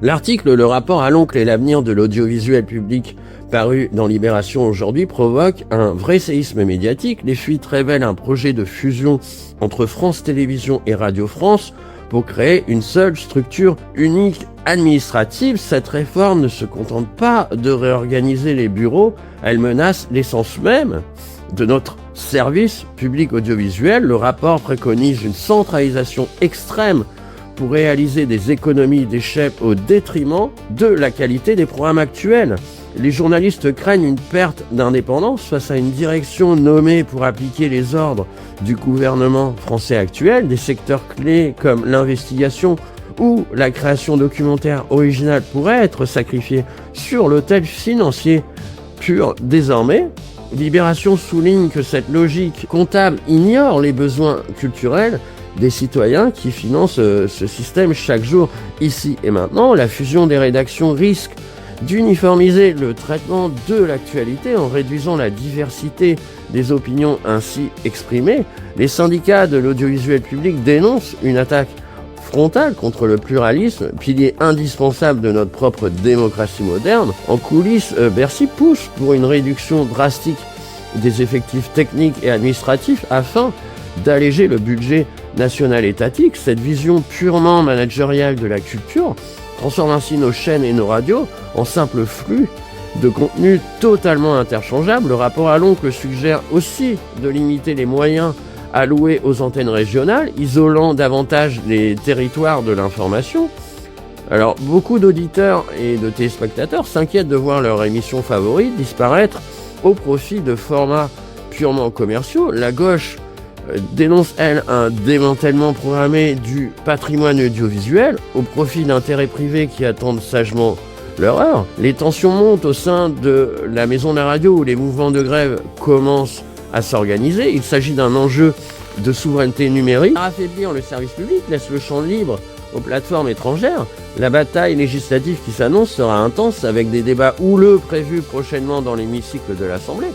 L'article Le rapport à l'oncle et l'avenir de l'audiovisuel public paru dans Libération aujourd'hui provoque un vrai séisme médiatique. Les fuites révèlent un projet de fusion entre France Télévisions et Radio France pour créer une seule structure unique administrative. Cette réforme ne se contente pas de réorganiser les bureaux, elle menace l'essence même de notre service public audiovisuel. Le rapport préconise une centralisation extrême pour réaliser des économies d'échelle au détriment de la qualité des programmes actuels. Les journalistes craignent une perte d'indépendance face à une direction nommée pour appliquer les ordres du gouvernement français actuel. Des secteurs clés comme l'investigation ou la création documentaire originale pourraient être sacrifiés sur l'autel financier pur désormais. Libération souligne que cette logique comptable ignore les besoins culturels des citoyens qui financent ce système chaque jour, ici et maintenant. La fusion des rédactions risque d'uniformiser le traitement de l'actualité en réduisant la diversité des opinions ainsi exprimées. Les syndicats de l'audiovisuel public dénoncent une attaque frontale contre le pluralisme, pilier indispensable de notre propre démocratie moderne. En coulisses, Bercy pousse pour une réduction drastique des effectifs techniques et administratifs afin d'alléger le budget national étatique. Cette vision purement managériale de la culture transforme ainsi nos chaînes et nos radios en simples flux de contenus totalement interchangeables. Le rapport à l'oncle suggère aussi de limiter les moyens alloués aux antennes régionales, isolant davantage les territoires de l'information. Alors, beaucoup d'auditeurs et de téléspectateurs s'inquiètent de voir leur émission favorite disparaître au profit de formats purement commerciaux. La gauche dénonce, elle, un démantèlement programmé du patrimoine audiovisuel au profit d'intérêts privés qui attendent sagement leur heure. Les tensions montent au sein de la maison de la radio où les mouvements de grève commencent à s'organiser. Il s'agit d'un enjeu de souveraineté numérique. Affaiblir le service public laisse le champ libre aux plateformes étrangères. La bataille législative qui s'annonce sera intense avec des débats houleux prévus prochainement dans l'hémicycle de l'Assemblée.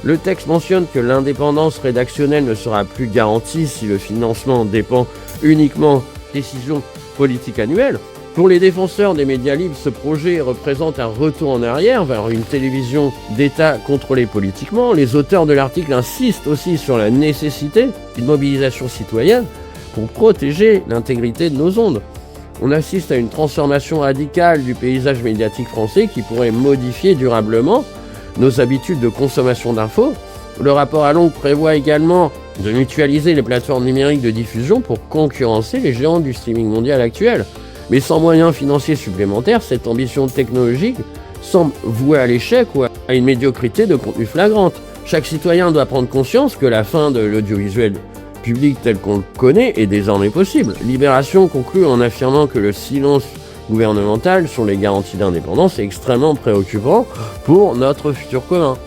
Le texte mentionne que l'indépendance rédactionnelle ne sera plus garantie si le financement dépend uniquement de décisions politiques annuelles. Pour les défenseurs des médias libres, ce projet représente un retour en arrière vers une télévision d'État contrôlée politiquement. Les auteurs de l'article insistent aussi sur la nécessité d'une mobilisation citoyenne pour protéger l'intégrité de nos ondes. On assiste à une transformation radicale du paysage médiatique français qui pourrait modifier durablement nos habitudes de consommation d'infos. Le rapport à l'oncle prévoit également de mutualiser les plateformes numériques de diffusion pour concurrencer les géants du streaming mondial actuel. Mais sans moyens financiers supplémentaires, cette ambition technologique semble vouée à l'échec ou à une médiocrité de contenu flagrante. Chaque citoyen doit prendre conscience que la fin de l'audiovisuel public tel qu'on le connaît est désormais possible. Libération conclut en affirmant que le silence gouvernemental sur les garanties d'indépendance est extrêmement préoccupant pour notre futur commun.